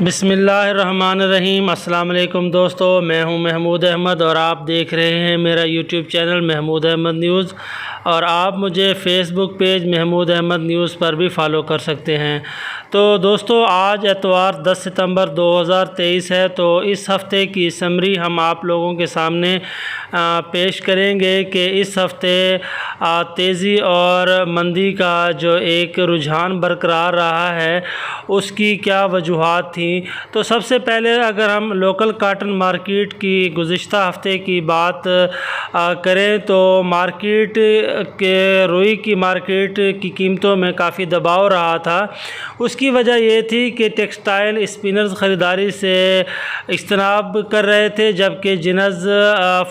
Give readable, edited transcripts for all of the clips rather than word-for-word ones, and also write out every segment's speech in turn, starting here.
بسم اللہ الرحمن الرحیم۔ السلام علیکم دوستو، میں ہوں محمود احمد اور آپ دیکھ رہے ہیں میرا YouTube channel Mahmood Ahmed news, اور آپ مجھے Facebook page Mahmood Ahmed news پر بھی فالو کر سکتے ہیں۔ تو دوستو، آج اتوار 10 ستمبر 2023 ہے، تو اس ہفتے کی سمری ہم آپ لوگوں کے سامنے پیش کریں گے کہ اس ہفتے تیزی اور مندی کا جو ایک رجحان برقرار رہا ہے اس کی کیا وجوہات تھیں۔ تو سب سے پہلے اگر ہم لوکل کاٹن مارکیٹ کی گزشتہ ہفتے کی بات کریں تو مارکیٹ کے روئی کی مارکیٹ کی قیمتوں میں کافی دباؤ رہا تھا۔ اس کی وجہ یہ تھی کہ ٹیکسٹائل اسپنرز خریداری سے اجتناب کر رہے تھے، جبکہ جنز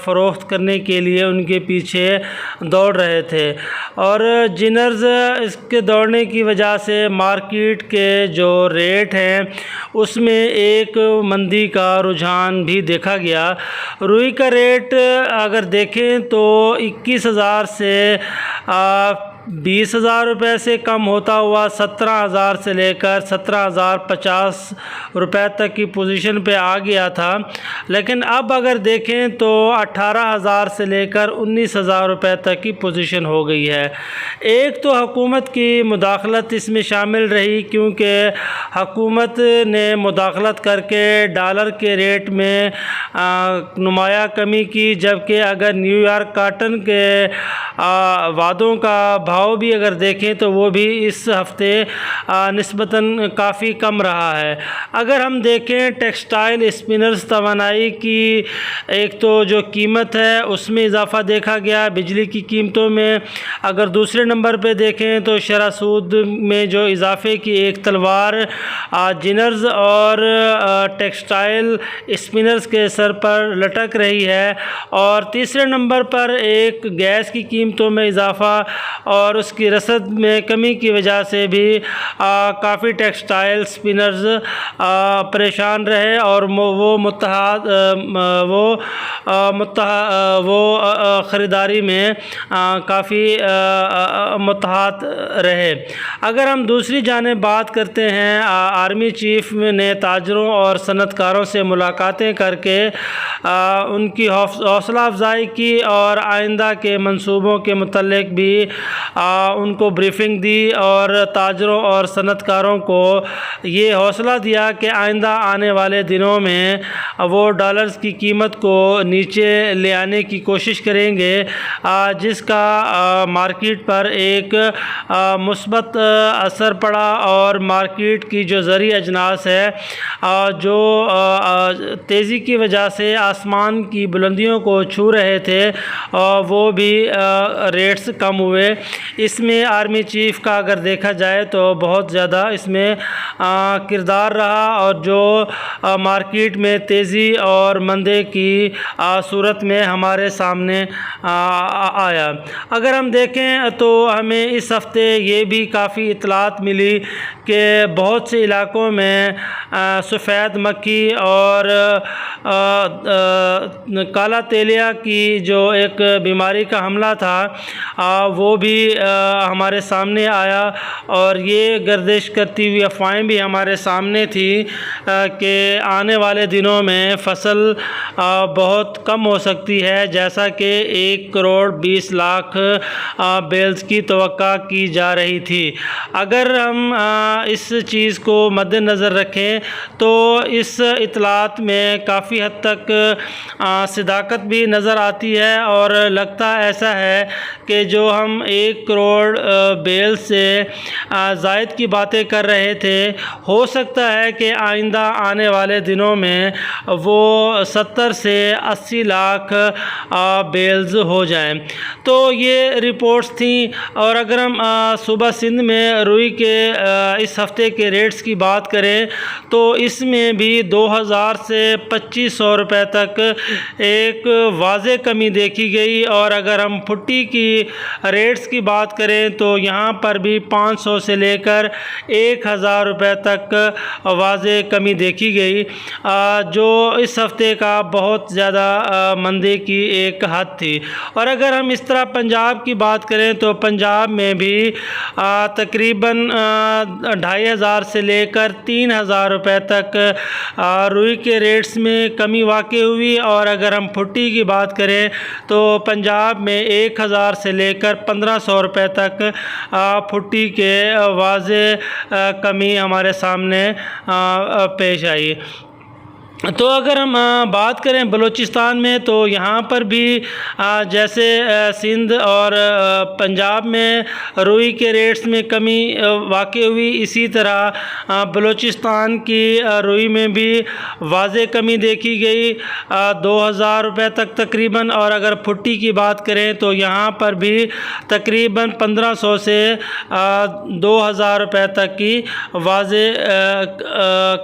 فروخت کرنے کے لیے ان کے پیچھے دوڑ رہے تھے، اور جنرز اس کے دوڑنے کی وجہ سے مارکیٹ کے جو ریٹ ہیں اس میں ایک مندی کا رجحان بھی دیکھا گیا۔ روئی کا ریٹ اگر دیکھیں تو 21,000 سے 20,000 روپے سے کم ہوتا ہوا 17,000 سے لے کر 17,050 روپے تک کی پوزیشن پہ آ گیا تھا، لیکن اب اگر دیکھیں تو 18,000 سے لے کر 19,000 روپے تک کی پوزیشن ہو گئی ہے۔ ایک تو حکومت کی مداخلت اس میں شامل رہی، کیونکہ حکومت نے مداخلت کر کے ڈالر کے ریٹ میں نمایاں کمی کی، جبکہ اگر نیو یارک کاٹن کے وعدوں کا بھاؤ بھی اگر دیکھیں تو وہ بھی اس ہفتے نسبتاً کافی کم رہا ہے۔ اگر ہم دیکھیں ٹیکسٹائل اسپنرز توانائی کی ایک تو جو قیمت ہے اس میں اضافہ دیکھا گیا، بجلی کی قیمتوں میں اگر دوسرے نمبر پہ دیکھیں تو شرح سود میں جو اضافے کی ایک تلوار جنرز اور ٹیکسٹائل اسپنرز کے سر پر لٹک رہی ہے، اور تیسرے نمبر پر ایک گیس کی قیمتوں میں اضافہ اور اس کی رسد میں کمی کی وجہ سے بھی کافی ٹیکسٹائل اسپنرز پریشان رہے، اور وہ خریداری میں کافی متحد رہے۔ اگر ہم دوسری جانب بات کرتے ہیں، آرمی چیف نے تاجروں اور صنعت کاروں سے ملاقاتیں کر کے ان کی حوصلہ افزائی کی اور آئندہ کے منصوبوں کے متعلق بھی ان کو بریفنگ دی، اور تاجروں اور صنعت کاروں کو یہ حوصلہ دیا کہ آئندہ آنے والے دنوں میں وہ ڈالرز کی قیمت کو نیچے لے آنے کی کوشش کریں گے، جس کا مارکیٹ پر ایک مثبت اثر پڑا، اور مارکیٹ کی جو زرعی اجناس ہے جو تیزی کی وجہ سے آسمان کی بلندیوں کو چھو رہے تھے وہ بھی ریٹس کم ہوئے۔ اس میں آرمی چیف کا اگر دیکھا جائے تو بہت زیادہ اس میں کردار رہا، اور جو مارکیٹ میں تیزی اور مندی کی صورت میں ہمارے سامنے آیا۔ اگر ہم دیکھیں تو ہمیں اس ہفتے یہ بھی کافی اطلاعات ملی کہ بہت سے علاقوں میں سفید مکھی اور کالا تیلیا کی جو ایک بیماری کا حملہ تھا وہ بھی ہمارے سامنے آیا، اور یہ گردش کرتی ہوئی افواہیں بھی ہمارے سامنے تھی کہ آنے والے دنوں میں فصل بہت کم ہو سکتی ہے، جیسا کہ 1,20,00,000 بیلز کی توقع کی جا رہی تھی۔ اگر ہم اس چیز کو مد نظر رکھیں تو اس اطلاعات میں کافی حد تک صداقت بھی نظر آتی ہے، اور لگتا ایسا ہے کہ جو ہم 1 کروڑ بیل سے زائد کی باتیں کر رہے تھے، ہو سکتا ہے کہ آئندہ آنے والے دنوں میں وہ 70 سے 80 لاکھ بیلز ہو جائیں۔ تو یہ رپورٹس تھیں، اور اگر ہم صوبہ سندھ میں روئی کے اس ہفتے کے ریٹس کی بات کریں تو اس میں بھی 2,000 سے 2,500 روپے تک ایک واضح کمی دیکھی گئی، اور اگر ہم پھٹی کی ریٹس کی بات کریں تو یہاں پر بھی 500 سے لے کر 1000 روپے تک واضح کمی دیکھی گئی، جو اس ہفتے کا بہت زیادہ مندی کی ایک حد تھی۔ اور اگر ہم اس طرح پنجاب کی بات کریں تو پنجاب میں بھی تقریباً 2500 سے لے کر 3000 روپے تک روئی کے ریٹس میں کمی واقع ہوئی۔ اور اگر ہم پھٹی کی بات کریں تو پنجاب میں 1000 سے لے کر 1500 روپے تک پھٹی کے واضح کمی ہمارے سامنے پیش آئی۔ تو اگر ہم بات کریں بلوچستان میں تو یہاں پر بھی جیسے سندھ اور پنجاب میں روئی کے ریٹس میں کمی واقع ہوئی، اسی طرح بلوچستان کی روئی میں بھی واضح کمی دیکھی گئی 2000 روپے تک تقریباً۔ اور اگر پھٹی کی بات کریں تو یہاں پر بھی تقریباً 1500 سے 2000 روپے تک کی واضح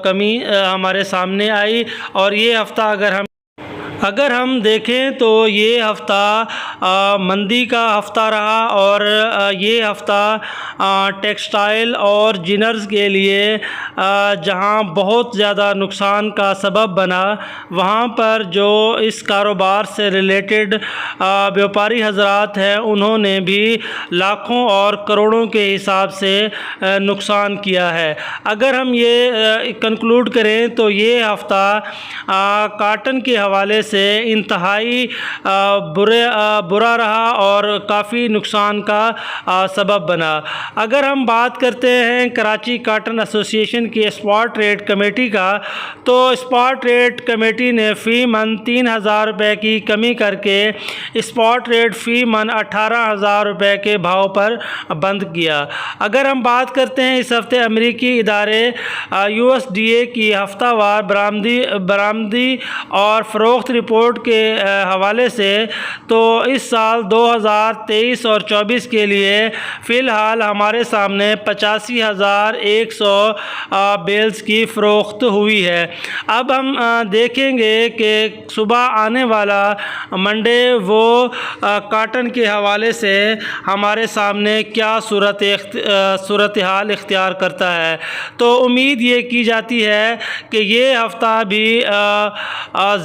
کمی ہمارے سامنے آئی۔ اور یہ ہفتہ اگر ہم دیکھیں تو یہ ہفتہ مندی کا ہفتہ رہا، اور یہ ہفتہ ٹیکسٹائل اور جنرز کے لیے جہاں بہت زیادہ نقصان کا سبب بنا، وہاں پر جو اس کاروبار سے ریلیٹڈ بیوپاری حضرات ہیں انہوں نے بھی لاکھوں اور کروڑوں کے حساب سے نقصان کیا ہے۔ اگر ہم یہ کنکلوڈ کریں تو یہ ہفتہ کاٹن کے حوالے سے انتہائی برا رہا اور کافی نقصان کا سبب بنا۔ اگر ہم بات کرتے ہیں کراچی کاٹن ایسوسی ایشن کی اسپاٹ ریٹ کمیٹی کا، تو اسپاٹ ریٹ کمیٹی نے فی من 3000 روپے کی کمی کر کے اسپاٹ ریٹ فی من 18000 روپے کے بھاؤ پر بند کیا۔ اگر ہم بات کرتے ہیں اس ہفتے امریکی ادارے USDA کی ہفتہ وار برآمدی اور فروخت رپورٹ کے حوالے سے، تو اس سال 2023 اور 24 کے لیے فی الحال ہمارے سامنے 85,100 بیلز کی فروخت ہوئی ہے۔ اب ہم دیکھیں گے کہ صبح آنے والا منڈے وہ کاٹن کے حوالے سے ہمارے سامنے کیا صورتحال اختیار کرتا ہے۔ تو امید یہ کی جاتی ہے کہ یہ ہفتہ بھی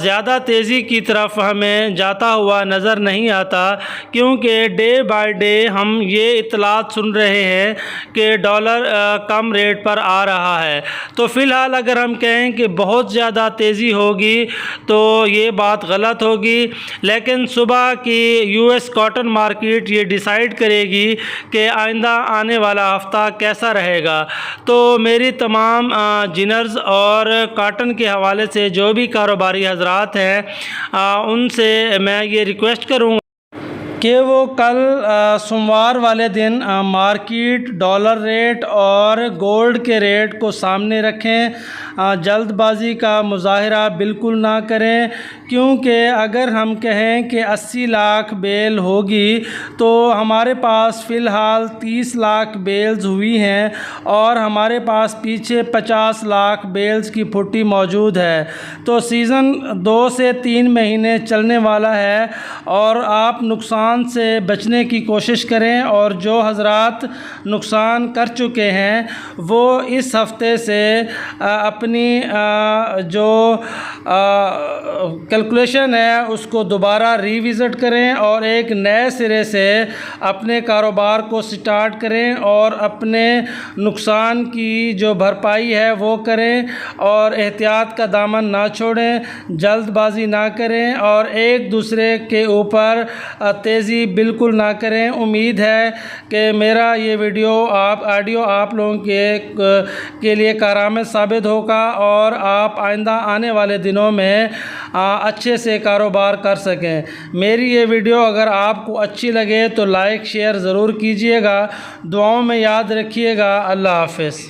زیادہ تیزی کی طرف ہمیں جاتا ہوا نظر نہیں آتا، کیونکہ ڈے بائی ڈے ہم یہ اطلاعات سن رہے ہیں کہ ڈالر کم ریٹ پر آ رہا ہے۔ تو فی الحال اگر ہم کہیں کہ بہت زیادہ تیزی ہوگی تو یہ بات غلط ہوگی، لیکن صبح کی US کاٹن مارکیٹ یہ ڈیسائیڈ کرے گی کہ آئندہ آنے والا ہفتہ کیسا رہے گا۔ تو میری تمام جنرز اور کاٹن کے حوالے سے جو بھی کاروباری حضرات ہیں ان سے میں یہ ریکویسٹ کروں گا کہ وہ کل سوموار والے دن مارکیٹ ڈالر ریٹ اور گولڈ کے ریٹ کو سامنے رکھیں، جلد بازی کا مظاہرہ بالکل نہ کریں، کیونکہ اگر ہم کہیں کہ 80 لاکھ بیل ہوگی تو ہمارے پاس فی الحال 30 لاکھ بیلز ہوئی ہیں اور ہمارے پاس پیچھے 50 لاکھ بیلز کی پھٹی موجود ہے۔ تو سیزن 2 سے 3 مہینے چلنے والا ہے اور آپ نقصان سے بچنے کی کوشش کریں، اور جو حضرات نقصان کر چکے ہیں وہ اس ہفتے سے اپنی جو کیلکولیشن ہے اس کو دوبارہ ریوزٹ کریں اور ایک نئے سرے سے اپنے کاروبار کو سٹارٹ کریں اور اپنے نقصان کی جو بھرپائی ہے وہ کریں، اور احتیاط کا دامن نہ چھوڑیں، جلد بازی نہ کریں اور ایک دوسرے کے اوپر تیزی بالکل نہ کریں۔ امید ہے کہ میرا یہ آڈیو آپ لوگوں کے لیے کارآمد ثابت ہوگا اور آپ آئندہ آنے والے دنوں میں اچھے سے کاروبار کر سکیں۔ میری یہ ویڈیو اگر آپ کو اچھی لگے تو لائک شیئر ضرور کیجیے گا، دعاؤں میں یاد رکھیے گا۔ اللہ حافظ۔